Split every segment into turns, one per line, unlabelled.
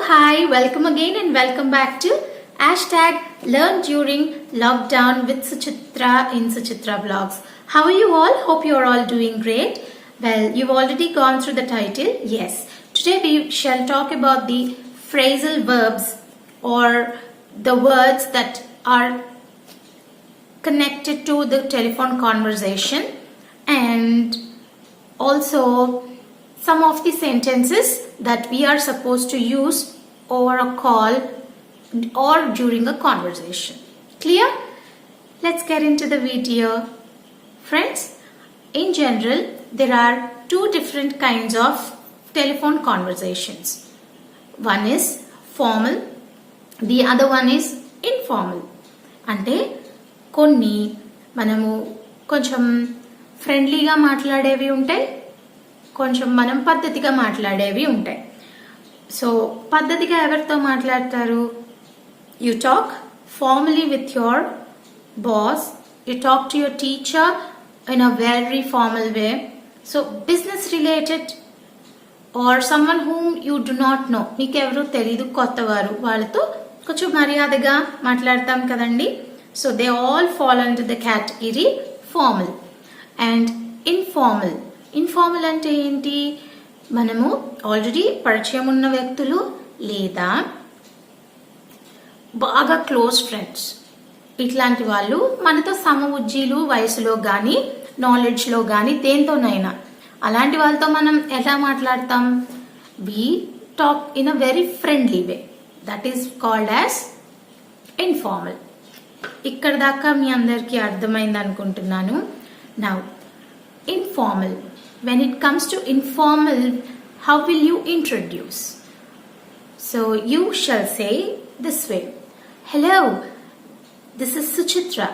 hi, welcome again and welcome back to hashtag Learn During Lockdown with Suchitra in Suchitra Vlogs. How are you all? Hope you are all doing great. Well, you've already gone through the title. Yes, today we shall talk about the phrasal verbs or the words that are connected to the telephone conversation, and also some of the sentences that we are supposed to use over a call or during a conversation. Clear? Let's get into the video. Friends, in general, there are two different kinds of telephone conversations. One is formal, the other one is informal. అంటే కొన్ని మనము కొంచెం ఫ్రెండ్లీగా మాట్లాడేవి ఉంటాయి, కొంచెం మనం పద్ధతిగా మాట్లాడేవి ఉంటాయి. సో పద్ధతిగా ఎవరితో మాట్లాడతారు? You talk formally with your boss, you talk to your teacher in a very formal way. So business related or someone whom you do not know, మీకెవరు తెలీదు, కొత్తవారు, వాళ్ళతో కొంచెం మర్యాదగా మాట్లాడతాం కదండి. So they all fall under the category formal. And informal, informal అంటే ఏంటి? మనము ఆల్రెడీ పరిచయం ఉన్న వ్యక్తులు లేదా బాగా క్లోజ్ ఫ్రెండ్స్, ఇట్లాంటి వాళ్ళు మనతో సమవుజ్జీలు వయసులో కానీ నాలెడ్జ్లో కానీ దేంతోనైనా, అలాంటి వాళ్ళతో మనం ఎలా మాట్లాడతాం? We talk in a very friendly way. That is called as informal. ఇక్కడ దాకా మీ అందరికీ అర్థమైంది అనుకుంటున్నాను. Now informal. When it comes to informal, how will you introduce? So you shall say this way: hello, this is Suchitra.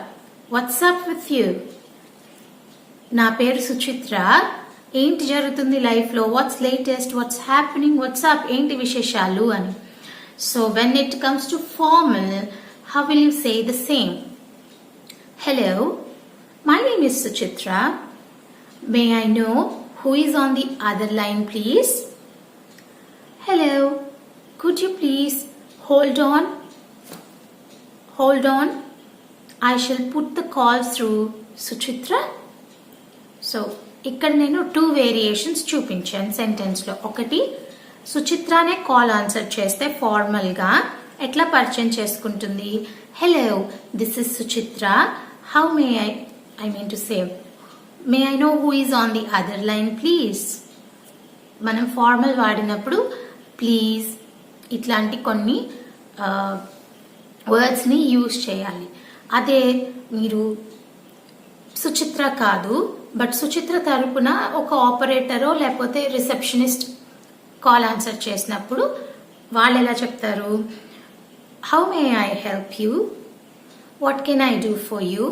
What's up with you? Na peru Suchitra. ఏంటి జరుగుతుంది life లో? What's latest, what's happening, what's up, ఏంటి విశేషాలు అని. So when it comes to formal, how will you say the same? Hello, my name is Suchitra. May I know who is on the other line, please? Hello, could you please hold on? Hold on. I shall put the call through Suchitra. So, ఇక్కడ నేను 2 variations చూపించాను సెంటెన్స్లో. ఒకటి, సుచిత్రానే call answer చేస్తే ఫార్మల్గా ఎట్లా పరిచయం చేసుకుంటుంది? Hello, this is Suchitra. How may I mean to say, may I know who is on the other line please. మనం formal వాడినప్పుడు ప్లీజ్ ఇట్లాంటి కొన్ని వర్డ్స్ని యూజ్ చేయాలి. అదే మీరు సుచిత్ర కాదు, బట్ సుచిత్ర తరపున ఒక ఆపరేటరో లేకపోతే రిసెప్షనిస్ట్ కాల్ ఆన్సర్ చేసినప్పుడు వాళ్ళు ఎలా చెప్తారు? How may I help you? What can I do for you?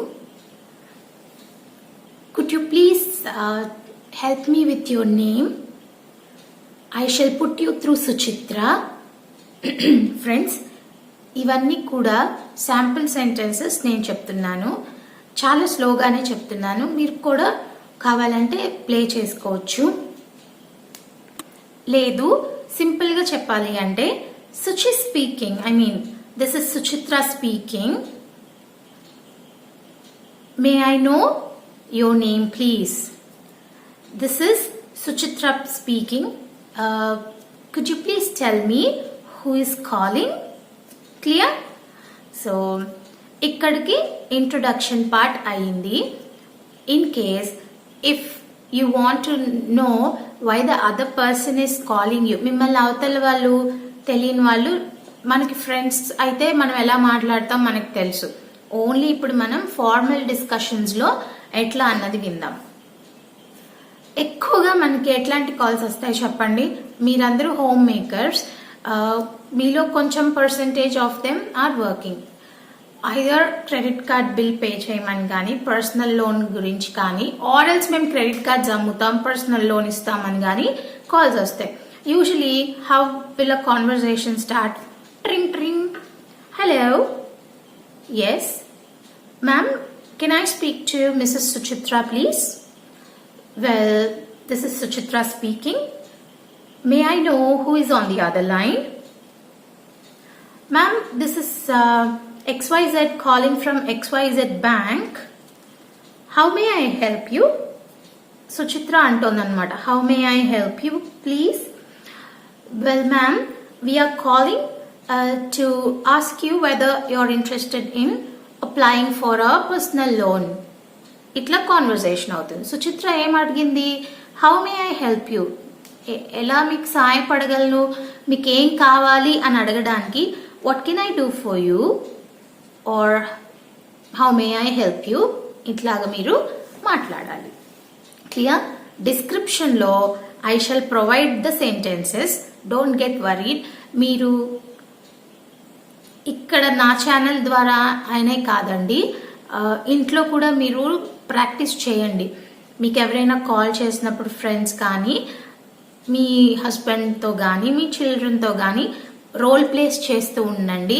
Could you please help me with your name? I shall put you through Suchitra. Friends, ఇవన్నీ కూడా శాంపుల్ సెంటెన్సెస్ నేను చెప్తున్నాను. చాలా స్లోగానే చెప్తున్నాను. మీరు కూడా కావాలంటే ప్లే చేసుకోవచ్చు. లేదు సింపుల్గా చెప్పాలి అంటే, Suchi speaking, I mean this is Suchitra speaking. May I know your name please? This is Suchitra speaking. Could you please tell me who is calling? Clear? So ikkadiki introduction part ayindi. In case if you want to know why the other person is calling you, mimmalni avtala vallu teliyani vallu మనకి friends అయితే మనం ఎలా మాట్లాడతాం మనకు తెలుసు. Only ఇప్పుడు మనం formal డిస్కషన్స్లో ఎట్లా అన్నది విందాం. ఎక్కువగా మనకి ఎట్లాంటి కాల్స్ వస్తాయి చెప్పండి? మీరందరూ హోమ్ మేకర్స్, మీలో కొంచెం percentage of them are working. Either credit card bill pay చేయమని కానీ, పర్సనల్ లోన్ గురించి కానీ, ఆర్ఎల్స్ మేము క్రెడిట్ కార్డ్స్ అమ్ముతాం, పర్సనల్ లోన్ ఇస్తామని కానీ కాల్స్ వస్తాయి. Usually how will a conversation start? Tring tring. Hello, yes ma'am, can I speak to Mrs. Suchitra please? Well, this is Suchitra speaking. May I know who is on the other line? Ma'am, this is XYZ calling from XYZ bank. How may I help you? Suchitra antonదన్నమాట. How may I help you, please? Well, ma'am, we are calling to ask you whether you're interested in applying for a personal loan. ఇట్లా conversation అవుతుంది. సుచిత్ర ఏం అడిగింది? How may I help you, ఎలా మీకు సహాయపడగలను, మీకు ఏం కావాలి అని అడగడానికి what can I do for you or how may I help you ఇట్లాగా మీరు మాట్లాడాలి. క్లియర్? డిస్క్రిప్షన్లో I shall provide the sentences, don't get worried. మీరు ఇక్కడ నా ఛానల్ ద్వారా అయినే కాదండి, ఇంట్లో కూడా మీరు ప్రాక్టీస్ చేయండి. మీకు ఎవరైనా కాల్ చేసినప్పుడు ఫ్రెండ్స్ కానీ మీ హస్బెండ్తో కానీ మీ చిల్డ్రన్తో కానీ రోల్ ప్లేస్ చేస్తూ ఉండండి.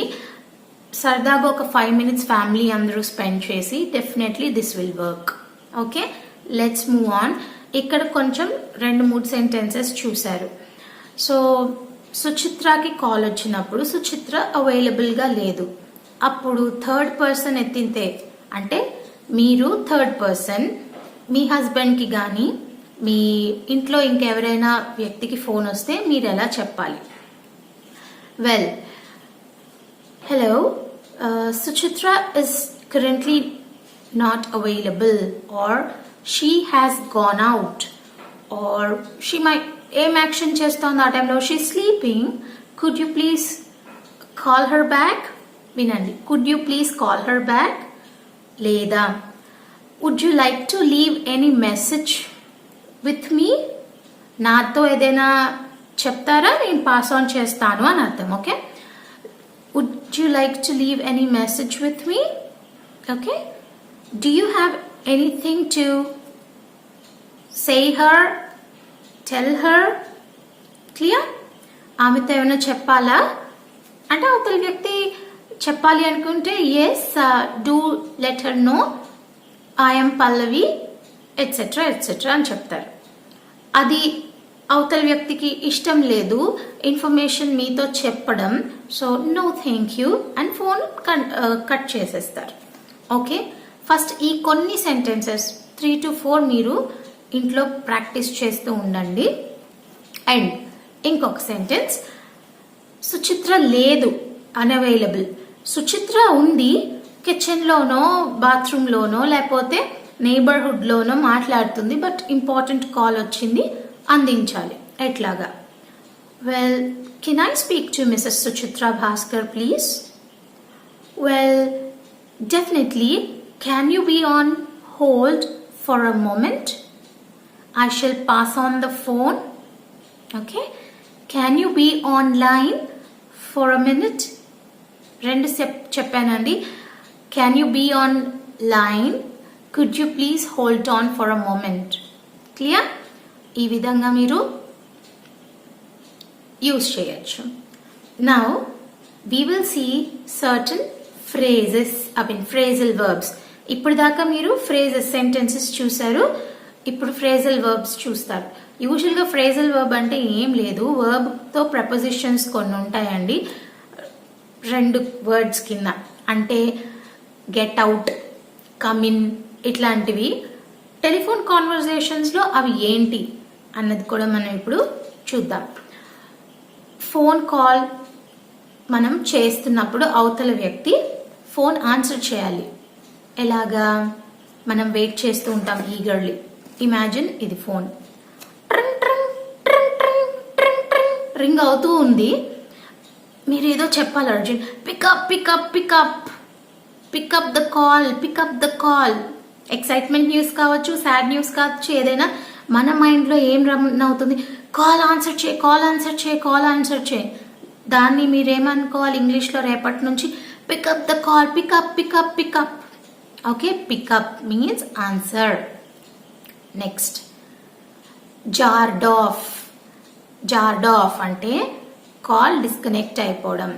సరదాగా ఒక 5 minutes ఫ్యామిలీ అందరూ స్పెండ్ చేసి definitely this will work. Okay, let's move on. ఇక్కడ కొంచెం 2-3 సెంటెన్సెస్ చూశారు. సో సుచిత్రకి కాల్ వచ్చినప్పుడు సుచిత్ర అవైలబుల్గా లేదు. అప్పుడు థర్డ్ పర్సన్ ఎత్తితే అంటే మీరు థర్డ్ పర్సన్ మీ హస్బెండ్కి కానీ మీ ఇంట్లో ఇంకెవరైనా వ్యక్తికి ఫోన్ వస్తే మీరు ఎలా చెప్పాలి? Well, hello, Suchitra is currently not available or she has gone out or she may ఏం యాక్షన్ చేస్తోంది ఆ టైంలో? She sleeping. Could you please call her back? వినండి, could you please call her back. లేదా would you like to leave any message with me? నాతో ఏదైనా చెప్తారా, నేను పాస్ ఆన్ చేస్తాను అని అర్థం. Okay, would you like to leave any message with me? Okay, do you have anything to say her, tell her? Clear? ఆమెతో ఏమైనా చెప్పాలా అంటే అవతల వ్యక్తి చెప్పాలి అనుకుంటే yes, do let her know I'm Pallavi etcetera etcetera అని చెప్తారు. అది అవతల వ్యక్తికి ఇష్టం లేదు ఇన్ఫర్మేషన్ మీతో చెప్పడం, so no thank you and phone cut చేసేస్తారు. ఓకే, ఫస్ట్ ఈ కొన్ని సెంటెన్సెస్ 3 to 4 మీరు ఇంట్లో ప్రాక్టీస్ చేస్తూ ఉండండి. అండ్ ఇంకొక సెంటెన్స్, సుచిత్ర లేదు, అన్అవైలబుల్. సుచిత్ర ఉంది, కిచెన్లోనో బాత్రూంలోనో లేకపోతే నైబర్హుడ్లోనో మాట్లాడుతుంది, బట్ ఇంపార్టెంట్ కాల్ వచ్చింది, అందించాలి. ఎట్లాగా? Well, can I speak to Mrs Suchitra Bhaskar please? Well, definitely. Can you be on hold for a moment? I shall pass on the phone. Okay, can you be online for a minute? రెండు చెప్పానండి. Can you be on line? Could you please hold on for a moment? Clear? ఈ విధంగా మీరు use చేయొచ్చు. Now we will see certain phrases, phrasal verbs. ఇప్పుడు దాకా మీరు phrases sentences చూసారు. ఇప్పుడు ఫ్రేజల్ వర్బ్స్ చూస్తారు. యూజువల్గా ఫ్రేజల్ వర్బ్ అంటే ఏం లేదు, వర్బ్తో ప్రపోజిషన్స్ కొన్ని ఉంటాయండి 2 words కింద. అంటే గెట్ అవుట్, కమ్ ఇన్ ఇట్లాంటివి. టెలిఫోన్ కాన్వర్జేషన్స్లో అవి ఏంటి అన్నది కూడా మనం ఇప్పుడు చూద్దాం. ఫోన్ కాల్ మనం చేస్తున్నప్పుడు అవతల వ్యక్తి ఫోన్ ఆన్సర్ చేయాలి. ఎలాగా? మనం వెయిట్ చేస్తూ ఉంటాం ఈగర్లీ. ఇమాజిన్ ఇది ఫోన్ రింగ్ అవుతూ ఉంది, మీరు ఏదో చెప్పాలి urgent, pick up pick up pick up pick up the call, pick up the call. Excitement news కావచ్చు, సాడ్ న్యూస్ కావచ్చు, ఏదైనా మన మైండ్లో ఏం రన్ అవుతుంది? కాల్ ఆన్సర్ చేయి, కాల్ ఆన్సర్ చేయి, కాల్ ఆన్సర్ చేయి. దాన్ని మీరేమనుకోవాలి ఇంగ్లీష్లో రేపటి నుంచి? Pick up the call, pick up pick up pick up. Okay, pick up means answer. Next, jarred off. Jarred off అంటే కాల్ డిస్కనెక్ట్ అయిపోవడం.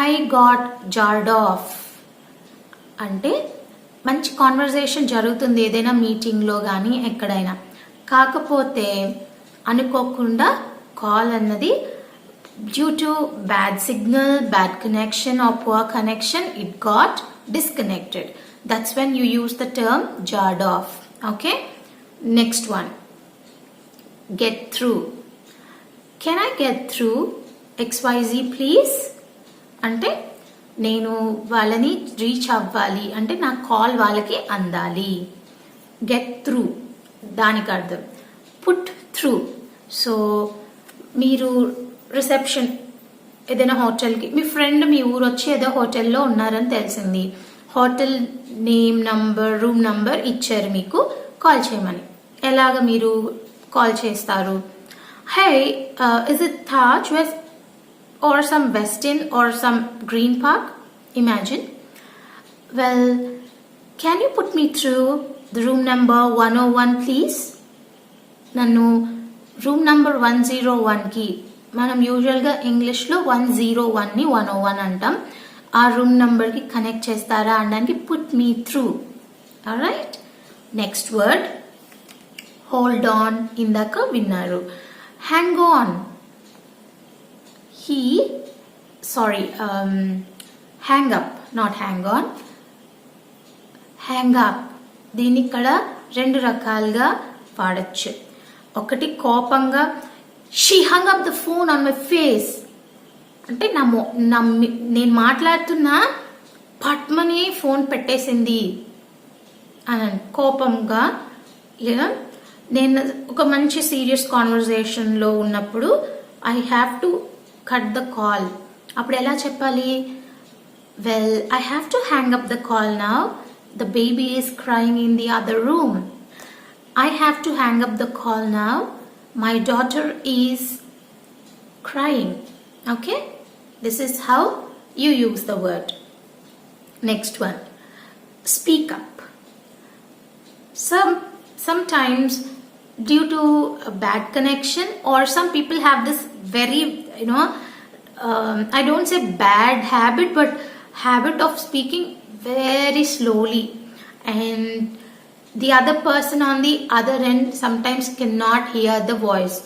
ఐ గాట్ జార్డ్ ఆఫ్ అంటే మంచి కాన్వర్జేషన్ జరుగుతుంది ఏదైనా మీటింగ్లో కానీ ఎక్కడైనా, కాకపోతే అనుకోకుండా కాల్ అన్నది due to bad signal, bad connection or poor connection, it got disconnected. That's when you use the term jarred off. Okay, next one, get through. Can I get through XYZ please? అంటే నేను వాళ్ళని reach అవ్వాలి, అంటే నా call వాళ్ళకి అందాలి. Get through దానికి అర్థం. Put through. సో మీరు రిసెప్షన్ ఏదైనా హోటల్కి, మీ ఫ్రెండ్ మీ ఊరు వచ్చి ఏదో హోటల్లో ఉన్నారని తెలిసింది, hotel name number room number ఇచ్చారు మీకు కాల్ చేయమని. ఎలాగ మీరు కాల్ చేస్తారు? Hey is it Taj West or some Westin or some Green Park? Imagine. Well, can you put me through the room number 101 please? Nannu room number 101 ki manam usual ga English lo 101 ni 101 antam. Aa room number ki connect chestara andaniki put me through. All right, next word, hold on. Indaka vinnaru. Hang on. Hang up, not hang on. Hang up. దీన్ని ఇక్కడ రెండు రకాలుగా వాడచ్చు. ఒకటి కోపంగా, she hung up the phone on my face. అంటే నేను మాట్లాడుతున్నా పట్మని ఫోన్ పెట్టేసింది అని కోపంగా. లేదా నేను ఒక మంచి సీరియస్ కాన్వర్సేషన్లో ఉన్నప్పుడు I have to cut the call. అప్పుడు ఎలా చెప్పాలి? Well, I have to hang up the call now. The baby is crying in the other room. I have to hang up the call now. My daughter is crying. Okay, this is how you use the word. Next one, speak up. Sometimes due to a bad connection, or some people have this very, I don't say bad habit, but habit of speaking very slowly, and the other person on the other end sometimes cannot hear the voice.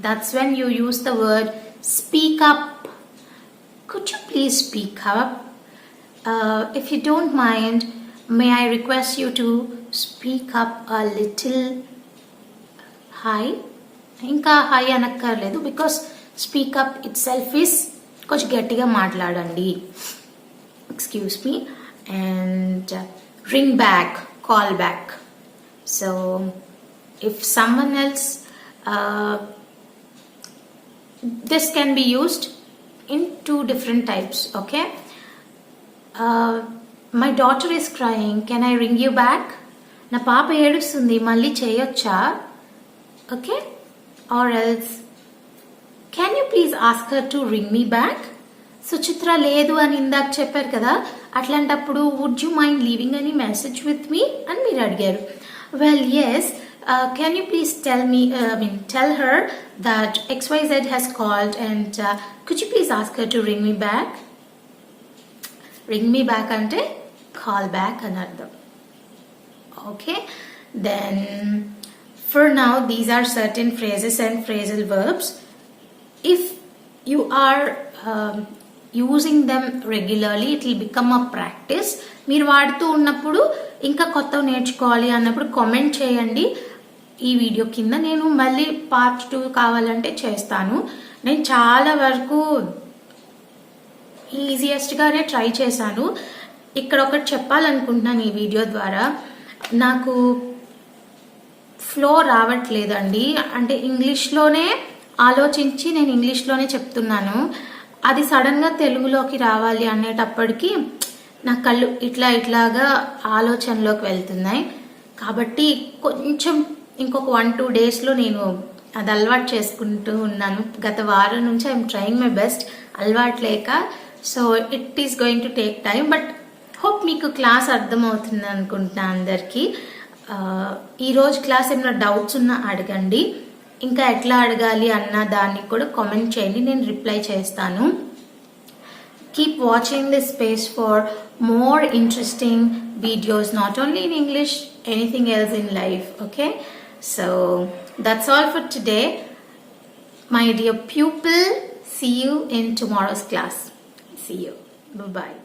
That's when you use the word speak up. Could you please speak up? If you don't mind, may I request you to speak up a little high? ఇంకా high అనక్కర్లేదు, because speak up itself is కొంచెం గట్టిగా మాట్లాడండి. Excuse me. And ring back, call back. So if someone else, this can be used in 2 different types. Okay, my daughter is crying, can I ring you back? నా పాప ఏడుస్తుంది, మళ్ళీ చేయొచ్చా? Okay, or else, can you please ask her to ring me back? Suchitra లేదు అని ఇందాక చెప్పారు కదా, అట్లాంటప్పుడు would you mind leaving any message with me అని మీరు అడిగారు. Well, yes, can you please tell her that XYZ has called and could you please ask her to ring me back? Ring me back అంటే call back అని అర్థం. Okay, then for now these are certain phrases and phrasal verbs. If you are using them regularly, it will become a practice. మీరు వాడుతూ ఉన్నప్పుడు ఇంకా కొత్తవి నేర్చుకోవాలి అన్నప్పుడు కామెంట్ చేయండి ఈ వీడియో కింద. నేను మళ్ళీ పార్ట్ 2 కావాలంటే చేస్తాను. నేను చాలా వరకు ఈజియెస్ట్గానే ట్రై చేశాను. ఇక్కడ ఒకటి చెప్పాలనుకుంటున్నాను ఈ వీడియో ద్వారా. నాకు ఫ్లో రావట్లేదండి, అంటే ఇంగ్లీష్లోనే ఆలోచించి నేను ఇంగ్లీష్లోనే చెప్తున్నాను. అది సడన్గా తెలుగులోకి రావాలి అనేటప్పటికి నా కళ్ళు ఇట్లాగా ఆలోచనలోకి వెళ్తున్నాయి. కాబట్టి కొంచెం ఇంకొక 1-2 డేస్లో నేను అది అలవాటు చేసుకుంటూ ఉన్నాను. గత వారం నుంచి ఐఎమ్ ట్రయింగ్ మై బెస్ట్, అలవాటు లేక. So it is going to take time, but hope మీకు క్లాస్ అర్థమవుతుంది అనుకుంటున్నా అందరికీ. ఈరోజు క్లాస్ ఏమైనా డౌట్స్ ఉన్నా అడగండి, ఇంకా ఎట్లా అడగాలి అన్న దాన్ని కూడా కామెంట్ చేయండి, నేను రిప్లై చేస్తాను. Keep watching this space for more interesting videos, not only in English, anything else in life. Okay, so that's all for today, my dear pupil. See you in tomorrow's class. See you. Bye-bye.